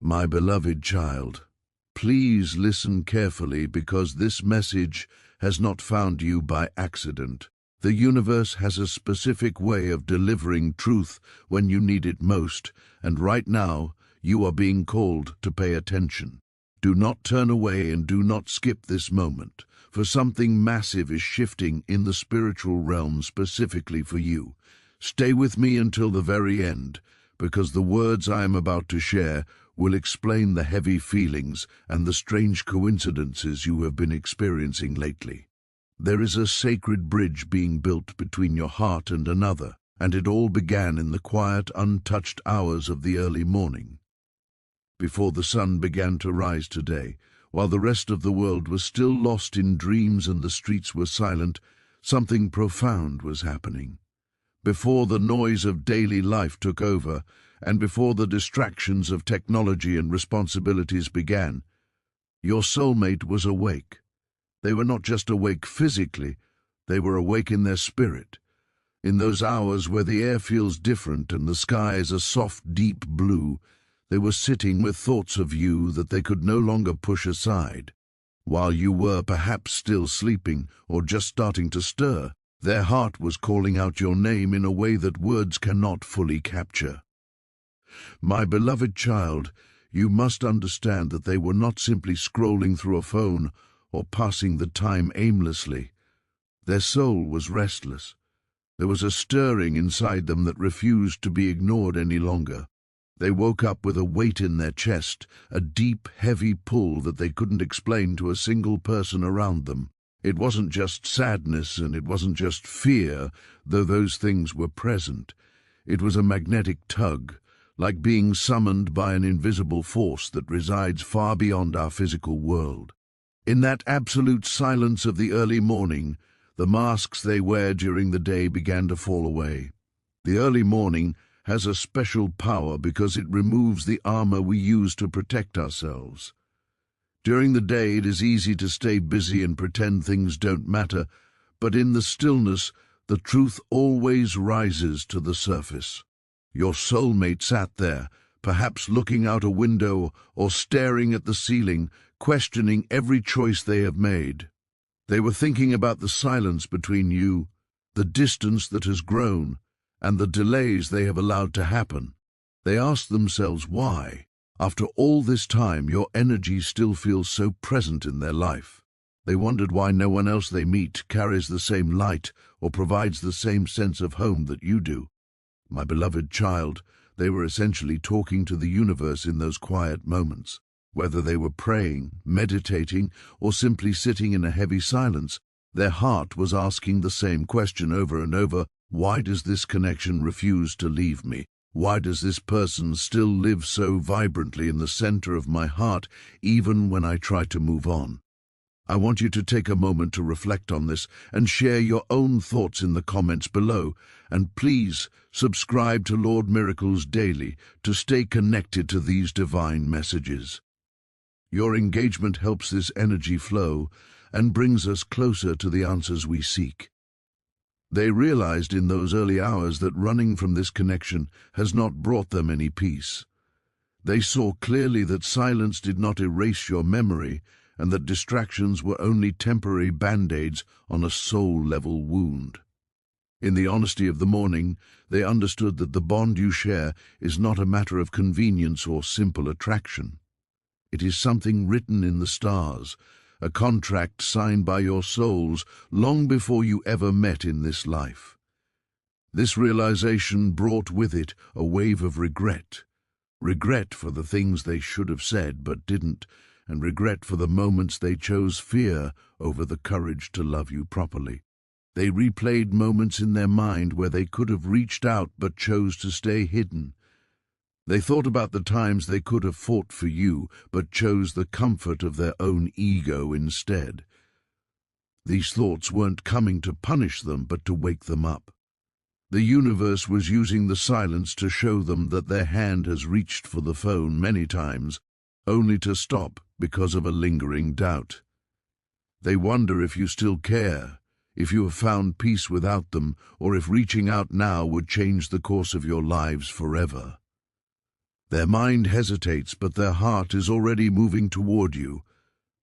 My beloved child, please listen carefully because this message has not found you by accident. The universe has a specific way of delivering truth when you need it most, and right now you are being called to pay attention. Do not turn away and do not skip this moment, for something massive is shifting in the spiritual realm specifically for you. Stay with me until the very end, because the words I am about to share will explain the heavy feelings and the strange coincidences you have been experiencing lately. There is a sacred bridge being built between your heart and another, and it all began in the quiet, untouched hours of the early morning. Before the sun began to rise today, while the rest of the world was still lost in dreams and the streets were silent, something profound was happening. Before the noise of daily life took over, and before the distractions of technology and responsibilities began, your soulmate was awake. They were not just awake physically, they were awake in their spirit. In those hours where the air feels different and the sky is a soft, deep blue, they were sitting with thoughts of you that they could no longer push aside. While you were perhaps still sleeping or just starting to stir, their heart was calling out your name in a way that words cannot fully capture. My beloved child, you must understand that they were not simply scrolling through a phone or passing the time aimlessly. Their soul was restless. There was a stirring inside them that refused to be ignored any longer. They woke up with a weight in their chest, a deep, heavy pull that they couldn't explain to a single person around them. It wasn't just sadness and it wasn't just fear, though those things were present. It was a magnetic tug, like being summoned by an invisible force that resides far beyond our physical world. In that absolute silence of the early morning, the masks they wear during the day began to fall away. The early morning has a special power because it removes the armor we use to protect ourselves. During the day it is easy to stay busy and pretend things don't matter, but in the stillness the truth always rises to the surface. Your soulmate sat there, perhaps looking out a window or staring at the ceiling, questioning every choice they have made. They were thinking about the silence between you, the distance that has grown, and the delays they have allowed to happen. They asked themselves why, after all this time, your energy still feels so present in their life. They wondered why no one else they meet carries the same light or provides the same sense of home that you do. My beloved child, they were essentially talking to the universe in those quiet moments. Whether they were praying, meditating, or simply sitting in a heavy silence, their heart was asking the same question over and over: why does this connection refuse to leave me? Why does this person still live so vibrantly in the center of my heart, even when I try to move on? I want you to take a moment to reflect on this and share your own thoughts in the comments below. And please subscribe to Lord Miracles Daily to stay connected to these divine messages. Your engagement helps this energy flow and brings us closer to the answers we seek. They realized in those early hours that running from this connection has not brought them any peace. They saw clearly that silence did not erase your memory and that distractions were only temporary band-aids on a soul-level wound. In the honesty of the morning, they understood that the bond you share is not a matter of convenience or simple attraction. It is something written in the stars, a contract signed by your souls long before you ever met in this life. This realization brought with it a wave of regret. Regret for the things they should have said but didn't, and regret for the moments they chose fear over the courage to love you properly. They replayed moments in their mind where they could have reached out but chose to stay hidden. They thought about the times they could have fought for you, but chose the comfort of their own ego instead. These thoughts weren't coming to punish them, but to wake them up. The universe was using the silence to show them that their hand has reached for the phone many times, only to stop because of a lingering doubt. They wonder if you still care, if you have found peace without them, or if reaching out now would change the course of your lives forever. Their mind hesitates, but their heart is already moving toward you.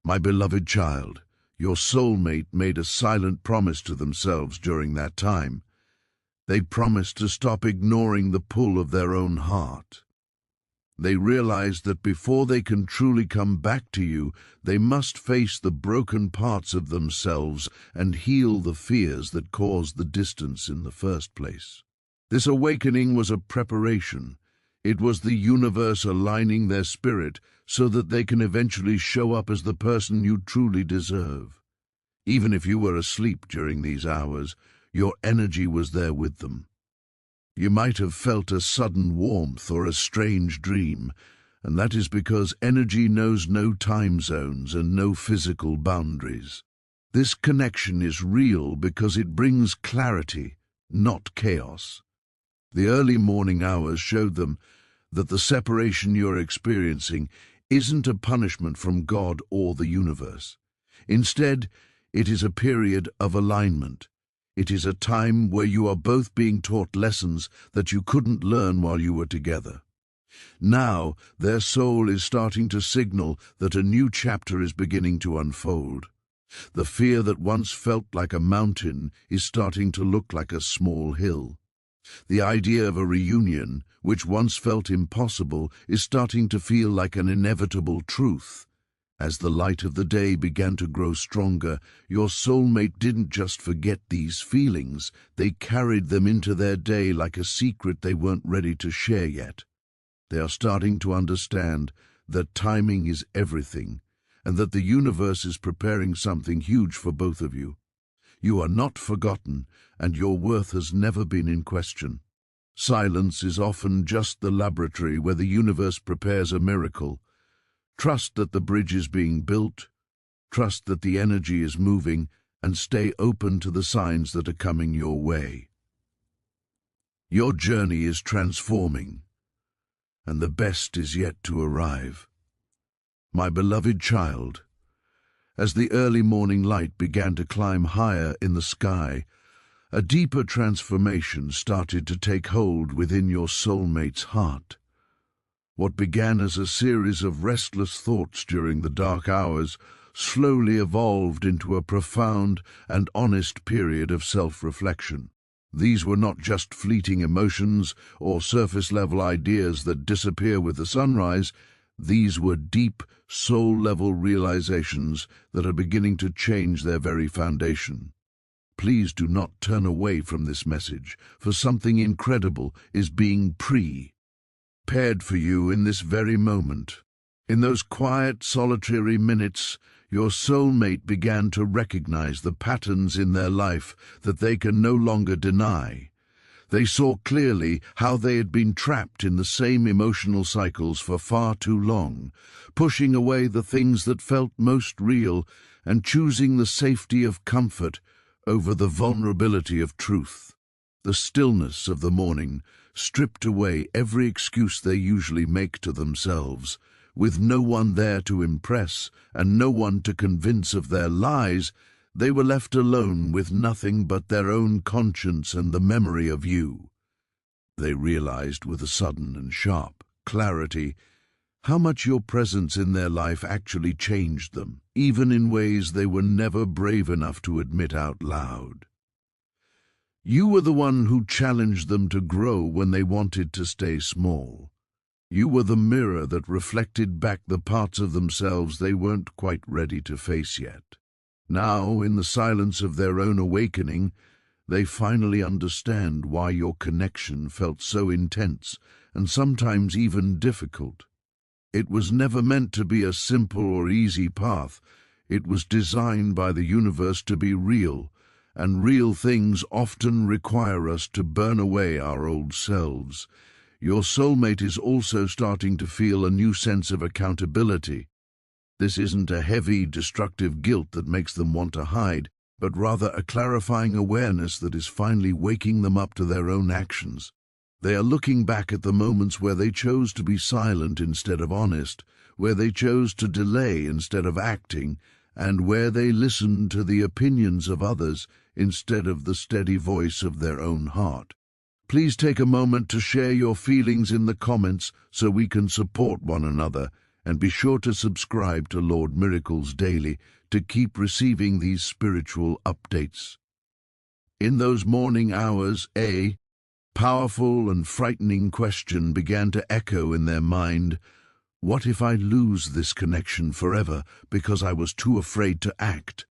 My beloved child, your soulmate made a silent promise to themselves during that time. They promised to stop ignoring the pull of their own heart. They realized that before they can truly come back to you, they must face the broken parts of themselves and heal the fears that caused the distance in the first place. This awakening was a preparation. It was the universe aligning their spirit so that they can eventually show up as the person you truly deserve. Even if you were asleep during these hours, your energy was there with them. You might have felt a sudden warmth or a strange dream, and that is because energy knows no time zones and no physical boundaries. This connection is real because it brings clarity, not chaos. The early morning hours showed them that the separation you're experiencing isn't a punishment from God or the universe. Instead, it is a period of alignment. It is a time where you are both being taught lessons that you couldn't learn while you were together. Now, their soul is starting to signal that a new chapter is beginning to unfold. The fear that once felt like a mountain is starting to look like a small hill. The idea of a reunion, which once felt impossible, is starting to feel like an inevitable truth. As the light of the day began to grow stronger, your soulmate didn't just forget these feelings, they carried them into their day like a secret they weren't ready to share yet. They are starting to understand that timing is everything, and that the universe is preparing something huge for both of you. You are not forgotten, and your worth has never been in question. Silence is often just the laboratory where the universe prepares a miracle. Trust that the bridge is being built, trust that the energy is moving, and stay open to the signs that are coming your way. Your journey is transforming, and the best is yet to arrive. My beloved child, as the early morning light began to climb higher in the sky, a deeper transformation started to take hold within your soulmate's heart. What began as a series of restless thoughts during the dark hours slowly evolved into a profound and honest period of self-reflection. These were not just fleeting emotions or surface-level ideas that disappear with the sunrise. These were deep, soul-level realizations that are beginning to change their very foundation. Please do not turn away from this message, for something incredible is being prepared for you in this very moment. In those quiet, solitary minutes, your soulmate began to recognize the patterns in their life that they can no longer deny. They saw clearly how they had been trapped in the same emotional cycles for far too long, pushing away the things that felt most real and choosing the safety of comfort over the vulnerability of truth. The stillness of the morning stripped away every excuse they usually make to themselves. With no one there to impress and no one to convince of their lies, they were left alone with nothing but their own conscience and the memory of you. They realized with a sudden and sharp clarity how much your presence in their life actually changed them, even in ways they were never brave enough to admit out loud. You were the one who challenged them to grow when they wanted to stay small. You were the mirror that reflected back the parts of themselves they weren't quite ready to face yet. Now, in the silence of their own awakening, they finally understand why your connection felt so intense and sometimes even difficult. It was never meant to be a simple or easy path. It was designed by the universe to be real, and real things often require us to burn away our old selves. Your soulmate is also starting to feel a new sense of accountability. This isn't a heavy, destructive guilt that makes them want to hide, but rather a clarifying awareness that is finally waking them up to their own actions. They are looking back at the moments where they chose to be silent instead of honest, where they chose to delay instead of acting, and where they listened to the opinions of others instead of the steady voice of their own heart. Please take a moment to share your feelings in the comments so we can support one another, and be sure to subscribe to Lord Miracles Daily to keep receiving these spiritual updates. In those morning hours, a powerful and frightening question began to echo in their mind. What if I lose this connection forever because I was too afraid to act?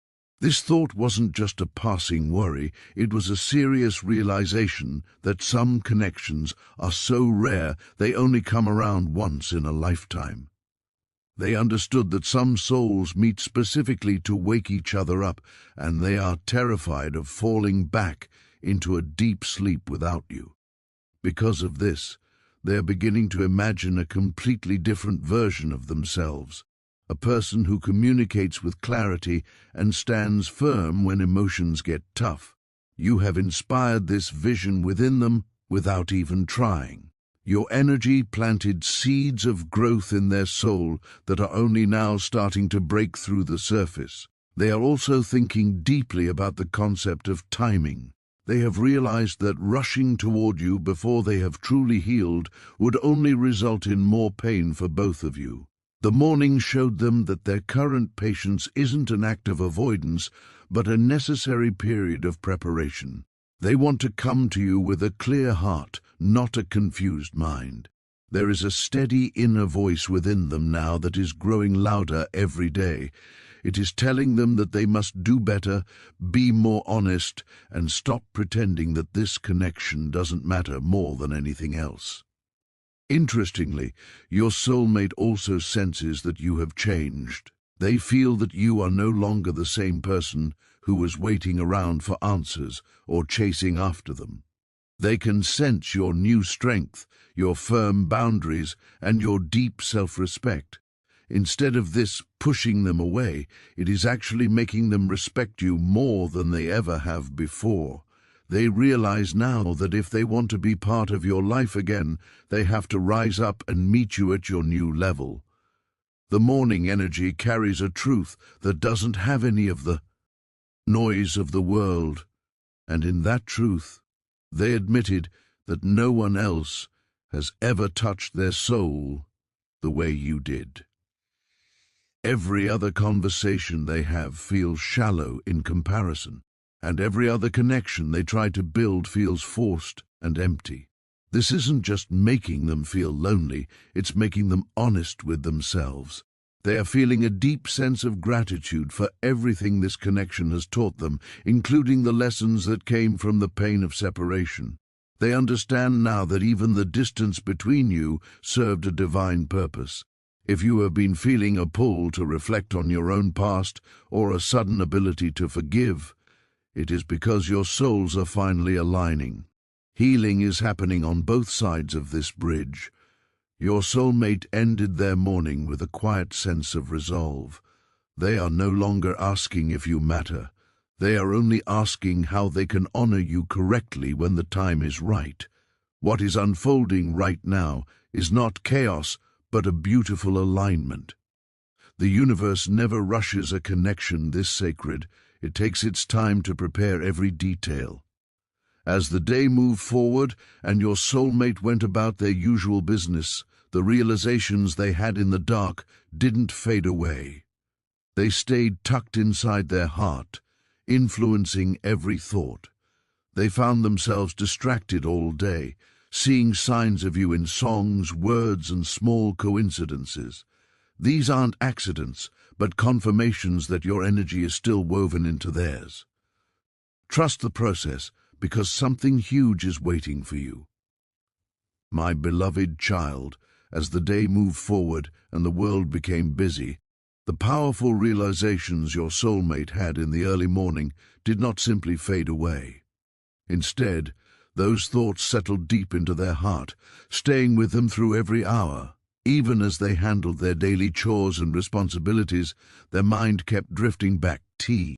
This thought wasn't just a passing worry, it was a serious realization that some connections are so rare they only come around once in a lifetime. They understood that some souls meet specifically to wake each other up, and they are terrified of falling back into a deep sleep without you. Because of this, they are beginning to imagine a completely different version of themselves, a person who communicates with clarity and stands firm when emotions get tough. You have inspired this vision within them without even trying. Your energy planted seeds of growth in their soul that are only now starting to break through the surface. They are also thinking deeply about the concept of timing. They have realized that rushing toward you before they have truly healed would only result in more pain for both of you. The morning showed them that their current patience isn't an act of avoidance, but a necessary period of preparation. They want to come to you with a clear heart, not a confused mind. There is a steady inner voice within them now that is growing louder every day. It is telling them that they must do better, be more honest, and stop pretending that this connection doesn't matter more than anything else. Interestingly, your soulmate also senses that you have changed. They feel that you are no longer the same person who was waiting around for answers or chasing after them. They can sense your new strength, your firm boundaries, and your deep self-respect. Instead of this pushing them away, it is actually making them respect you more than they ever have before. They realize now that if they want to be part of your life again, they have to rise up and meet you at your new level. The morning energy carries a truth that doesn't have any of the noise of the world, and in that truth, they admitted that no one else has ever touched their soul the way you did. Every other conversation they have feels shallow in comparison, and every other connection they try to build feels forced and empty. This isn't just making them feel lonely, it's making them honest with themselves. They are feeling a deep sense of gratitude for everything this connection has taught them, including the lessons that came from the pain of separation. They understand now that even the distance between you served a divine purpose. If you have been feeling a pull to reflect on your own past or a sudden ability to forgive, it is because your souls are finally aligning. Healing is happening on both sides of this bridge. Your soulmate ended their morning with a quiet sense of resolve. They are no longer asking if you matter. They are only asking how they can honor you correctly when the time is right. What is unfolding right now is not chaos, but a beautiful alignment. The universe never rushes a connection this sacred. It takes its time to prepare every detail. As the day moved forward and your soulmate went about their usual business, the realizations they had in the dark didn't fade away. They stayed tucked inside their heart, influencing every thought. They found themselves distracted all day, seeing signs of you in songs, words, and small coincidences. These aren't accidents, but confirmations that your energy is still woven into theirs. Trust the process, because something huge is waiting for you. My beloved child, as the day moved forward and the world became busy, the powerful realizations your soulmate had in the early morning did not simply fade away. Instead, those thoughts settled deep into their heart, staying with them through every hour. Even as they handled their daily chores and responsibilities, their mind kept drifting back to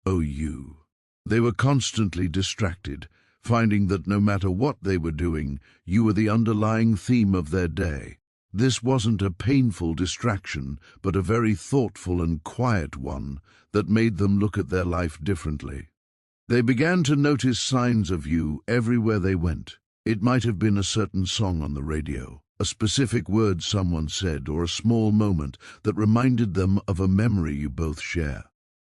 you. They were constantly distracted, finding that no matter what they were doing, you were the underlying theme of their day. This wasn't a painful distraction, but a very thoughtful and quiet one that made them look at their life differently. They began to notice signs of you everywhere they went. It might have been a certain song on the radio, a specific word someone said, or a small moment that reminded them of a memory you both share.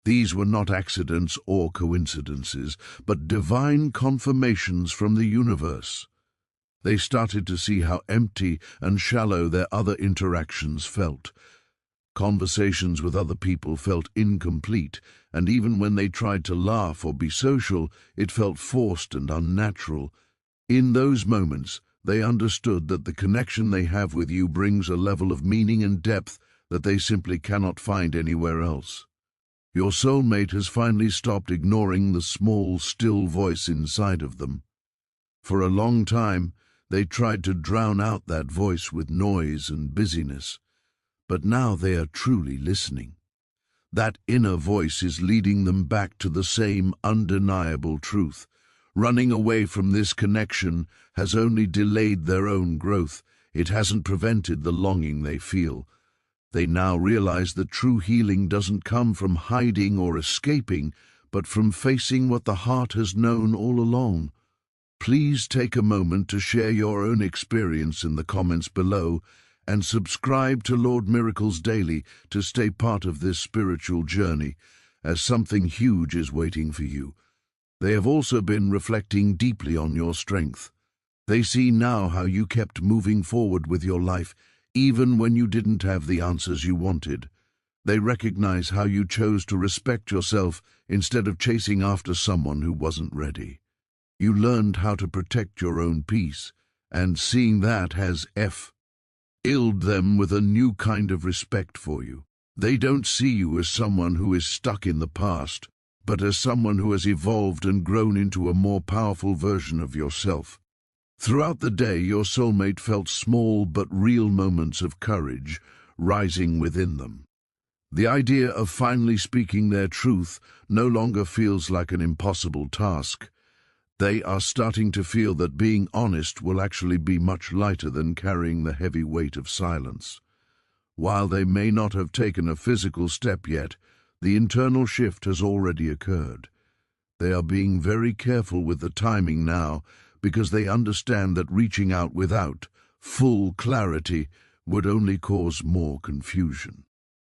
These were not accidents or coincidences, but divine confirmations from the universe. They started to see how empty and shallow their other interactions felt. Conversations with other people felt incomplete, and even when they tried to laugh or be social, it felt forced and unnatural. In those moments, they understood that the connection they have with you brings a level of meaning and depth that they simply cannot find anywhere else. Your soulmate has finally stopped ignoring the small, still voice inside of them. For a long time, they tried to drown out that voice with noise and busyness, but now they are truly listening. That inner voice is leading them back to the same undeniable truth. Running away from this connection has only delayed their own growth. It hasn't prevented the longing they feel. They now realize that true healing doesn't come from hiding or escaping, but from facing what the heart has known all along. Please take a moment to share your own experience in the comments below, and subscribe to Lord Miracles Daily to stay part of this spiritual journey, as something huge is waiting for you. They have also been reflecting deeply on your strength. They see now how you kept moving forward with your life, even when you didn't have the answers you wanted. They recognize how you chose to respect yourself instead of chasing after someone who wasn't ready. You learned how to protect your own peace, and seeing that has filled them with a new kind of respect for you. They don't see you as someone who is stuck in the past, but as someone who has evolved and grown into a more powerful version of yourself. Throughout the day, your soulmate felt small but real moments of courage rising within them. The idea of finally speaking their truth no longer feels like an impossible task. They are starting to feel that being honest will actually be much lighter than carrying the heavy weight of silence. While they may not have taken a physical step yet, the internal shift has already occurred. They are being very careful with the timing now, because they understand that reaching out without full clarity would only cause more confusion.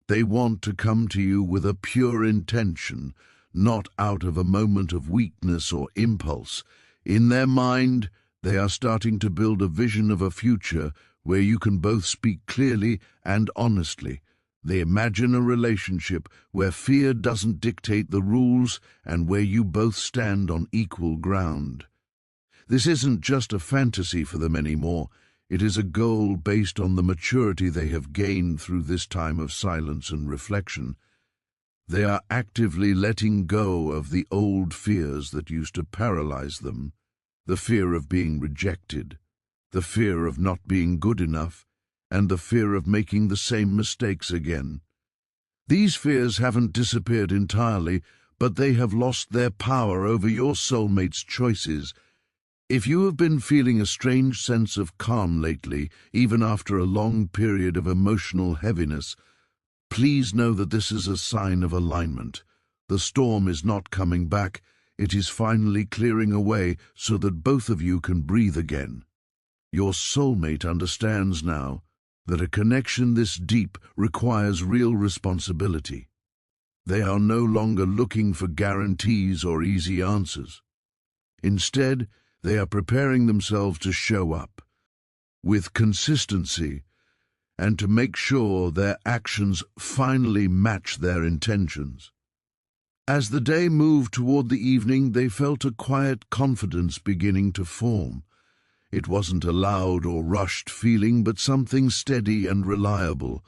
They want to come to you with a pure intention, not out of a moment of weakness or impulse. In their mind, they are starting to build a vision of a future where you can both speak clearly and honestly. They imagine a relationship where fear doesn't dictate the rules and where you both stand on equal ground. This isn't just a fantasy for them anymore. It is a goal based on the maturity they have gained through this time of silence and reflection. They are actively letting go of the old fears that used to paralyze them, the fear of being rejected, the fear of not being good enough, and the fear of making the same mistakes again. These fears haven't disappeared entirely, but they have lost their power over your soulmate's choices. If you have been feeling a strange sense of calm lately, even after a long period of emotional heaviness, please know that this is a sign of alignment. The storm is not coming back. It is finally clearing away so that both of you can breathe again. Your soulmate understands now that a connection this deep requires real responsibility. They are no longer looking for guarantees or easy answers. Instead, they are preparing themselves to show up with consistency and to make sure their actions finally match their intentions. As the day moved toward the evening, they felt a quiet confidence beginning to form. It wasn't a loud or rushed feeling, but something steady and reliable.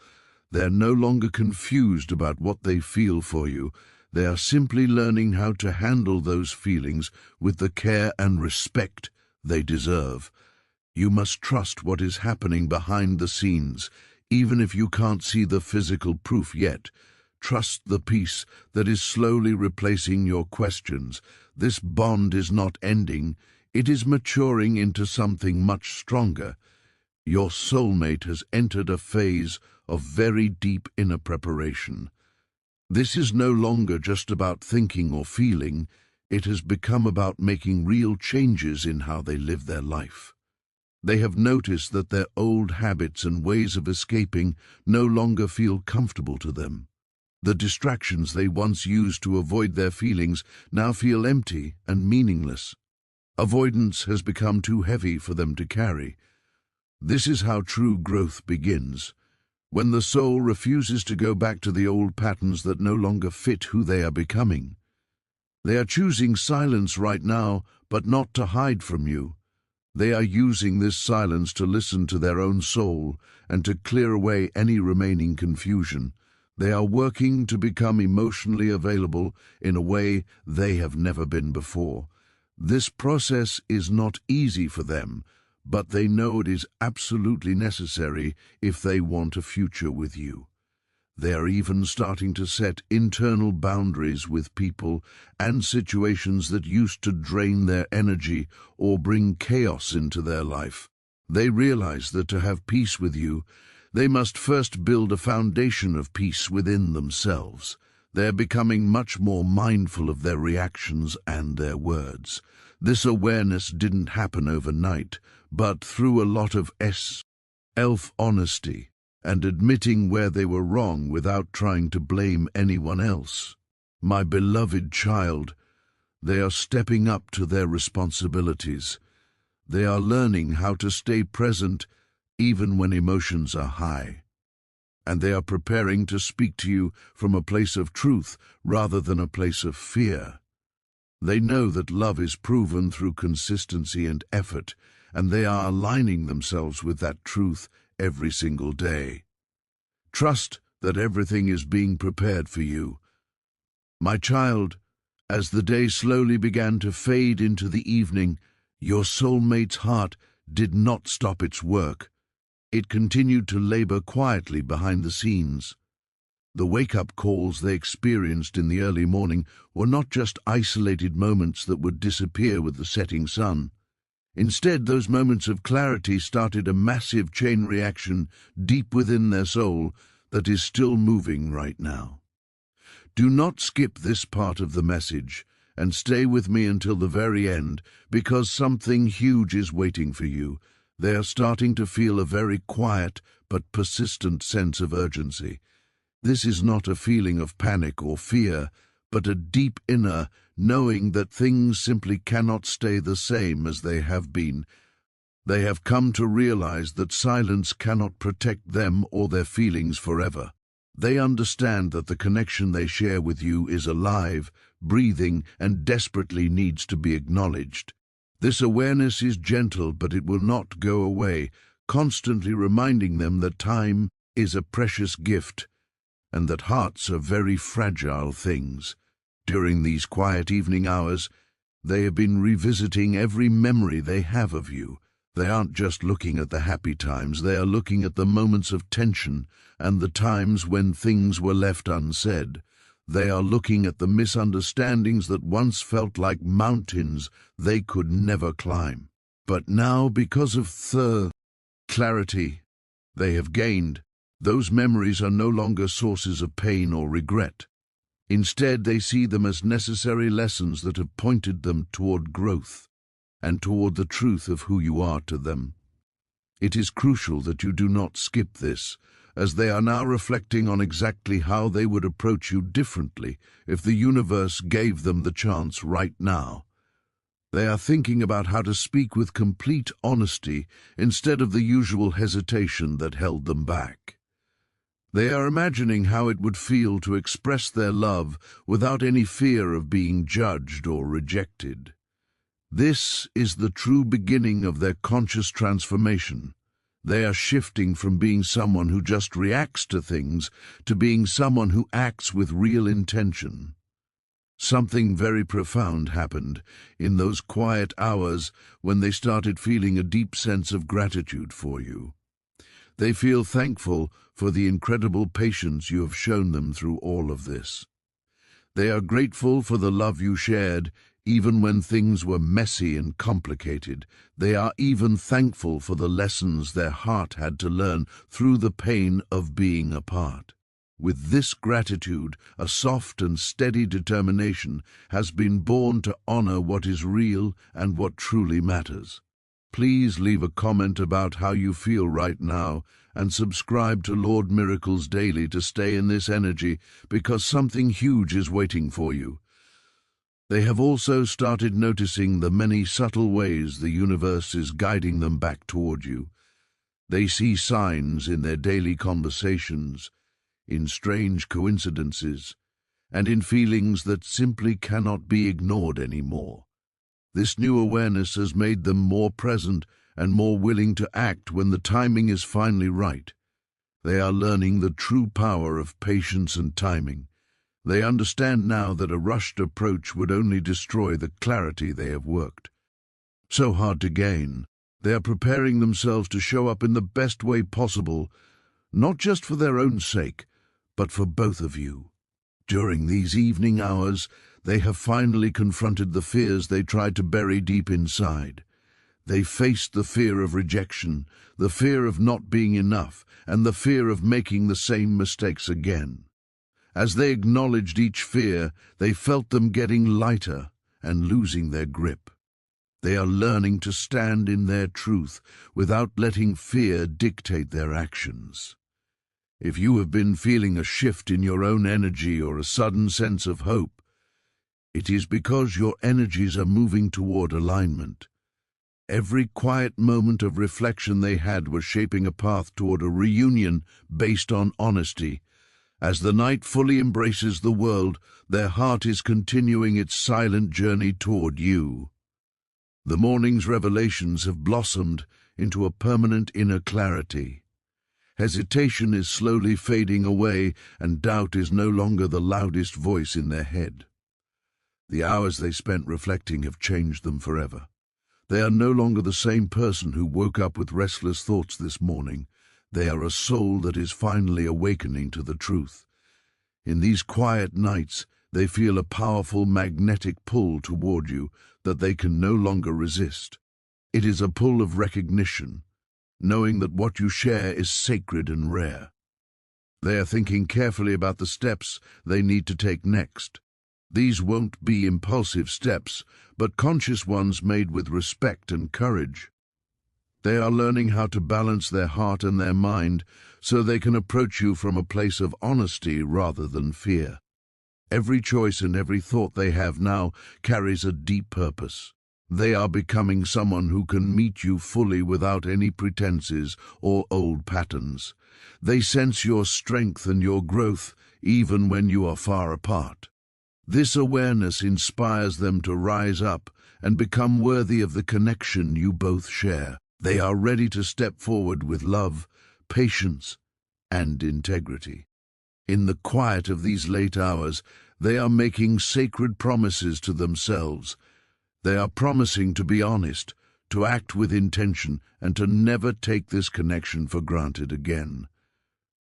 They're no longer confused about what they feel for you. They are simply learning how to handle those feelings with the care and respect they deserve. You must trust what is happening behind the scenes, even if you can't see the physical proof yet. Trust the peace that is slowly replacing your questions. This bond is not ending. It is maturing into something much stronger. Your soulmate has entered a phase of very deep inner preparation. This is no longer just about thinking or feeling. It has become about making real changes in how they live their life. They have noticed that their old habits and ways of escaping no longer feel comfortable to them. The distractions they once used to avoid their feelings now feel empty and meaningless. Avoidance has become too heavy for them to carry. This is how true growth begins, when the soul refuses to go back to the old patterns that no longer fit who they are becoming. They are choosing silence right now, but not to hide from you. They are using this silence to listen to their own soul and to clear away any remaining confusion. They are working to become emotionally available in a way they have never been before. This process is not easy for them, but they know it is absolutely necessary if they want a future with you. They are even starting to set internal boundaries with people and situations that used to drain their energy or bring chaos into their life. They realize that to have peace with you, they must first build a foundation of peace within themselves. They are becoming much more mindful of their reactions and their words. This awareness didn't happen overnight, but through a lot of self-honesty and admitting where they were wrong without trying to blame anyone else. My beloved child, they are stepping up to their responsibilities. They are learning how to stay present even when emotions are high. And they are preparing to speak to you from a place of truth rather than a place of fear. They know that love is proven through consistency and effort, and they are aligning themselves with that truth every single day. Trust that everything is being prepared for you. My child, as the day slowly began to fade into the evening, your soulmate's heart did not stop its work. It continued to labor quietly behind the scenes. The wake-up calls they experienced in the early morning were not just isolated moments that would disappear with the setting sun. Instead, those moments of clarity started a massive chain reaction deep within their soul that is still moving right now. Do not skip this part of the message and stay with me until the very end, because something huge is waiting for you. They are starting to feel a very quiet but persistent sense of urgency. This is not a feeling of panic or fear, but a deep inner knowing that things simply cannot stay the same as they have been. They have come to realize that silence cannot protect them or their feelings forever. They understand that the connection they share with you is alive, breathing, and desperately needs to be acknowledged. This awareness is gentle, but it will not go away, constantly reminding them that time is a precious gift and that hearts are very fragile things. During these quiet evening hours, they have been revisiting every memory they have of you. They aren't just looking at the happy times, they are looking at the moments of tension and the times when things were left unsaid. They are looking at the misunderstandings that once felt like mountains they could never climb. But now, because of the clarity they have gained, those memories are no longer sources of pain or regret. Instead, they see them as necessary lessons that have pointed them toward growth and toward the truth of who you are to them. It is crucial that you do not skip this, as they are now reflecting on exactly how they would approach you differently if the universe gave them the chance right now. They are thinking about how to speak with complete honesty instead of the usual hesitation that held them back. They are imagining how it would feel to express their love without any fear of being judged or rejected. This is the true beginning of their conscious transformation. They are shifting from being someone who just reacts to things to being someone who acts with real intention. Something very profound happened in those quiet hours when they started feeling a deep sense of gratitude for you. They feel thankful for the incredible patience you have shown them through all of this. They are grateful for the love you shared, even when things were messy and complicated. They are even thankful for the lessons their heart had to learn through the pain of being apart. With this gratitude, a soft and steady determination has been born to honor what is real and what truly matters. Please leave a comment about how you feel right now and subscribe to Lord Miracles Daily to stay in this energy, because something huge is waiting for you. They have also started noticing the many subtle ways the universe is guiding them back toward you. They see signs in their daily conversations, in strange coincidences, and in feelings that simply cannot be ignored anymore. This new awareness has made them more present and more willing to act when the timing is finally right. They are learning the true power of patience and timing. They understand now that a rushed approach would only destroy the clarity they have worked so hard to gain. They are preparing themselves to show up in the best way possible, not just for their own sake, but for both of you. During these evening hours, they have finally confronted the fears they tried to bury deep inside. They faced the fear of rejection, the fear of not being enough, and the fear of making the same mistakes again. As they acknowledged each fear, they felt them getting lighter and losing their grip. They are learning to stand in their truth without letting fear dictate their actions. If you have been feeling a shift in your own energy or a sudden sense of hope, it is because your energies are moving toward alignment. Every quiet moment of reflection they had was shaping a path toward a reunion based on honesty. As the night fully embraces the world, their heart is continuing its silent journey toward you. The morning's revelations have blossomed into a permanent inner clarity. Hesitation is slowly fading away, and doubt is no longer the loudest voice in their head. The hours they spent reflecting have changed them forever. They are no longer the same person who woke up with restless thoughts this morning. They are a soul that is finally awakening to the truth. In these quiet nights, they feel a powerful magnetic pull toward you that they can no longer resist. It is a pull of recognition, knowing that what you share is sacred and rare. They are thinking carefully about the steps they need to take next. These won't be impulsive steps, but conscious ones made with respect and courage. They are learning how to balance their heart and their mind so they can approach you from a place of honesty rather than fear. Every choice and every thought they have now carries a deep purpose. They are becoming someone who can meet you fully without any pretenses or old patterns. They sense your strength and your growth even when you are far apart. This awareness inspires them to rise up and become worthy of the connection you both share. They are ready to step forward with love, patience, and integrity. In the quiet of these late hours, they are making sacred promises to themselves. They are promising to be honest, to act with intention, and to never take this connection for granted again.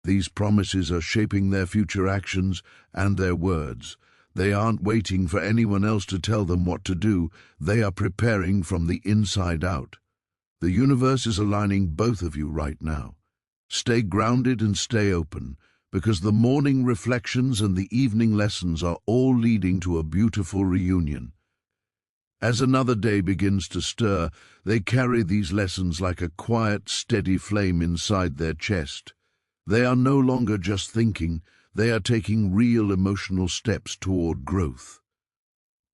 These promises are shaping their future actions and their words. They aren't waiting for anyone else to tell them what to do. They are preparing from the inside out. The universe is aligning both of you right now. Stay grounded and stay open, because the morning reflections and the evening lessons are all leading to a beautiful reunion. As another day begins to stir, they carry these lessons like a quiet, steady flame inside their chest. They are no longer just thinking, they are taking real emotional steps toward growth.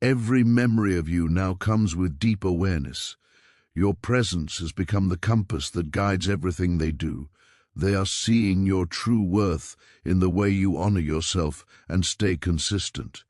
Every memory of you now comes with deep awareness. Your presence has become the compass that guides everything they do. They are seeing your true worth in the way you honor yourself and stay consistent.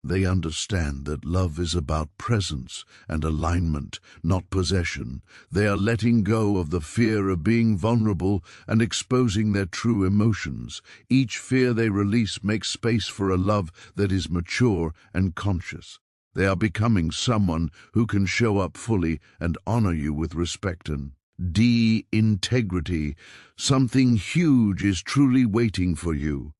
They understand that love is about presence and alignment, not possession. They are letting go of the fear of being vulnerable and exposing their true emotions. Each fear they release makes space for a love that is mature and conscious. They are becoming someone who can show up fully and honor you with respect and integrity. Something huge is truly waiting for you.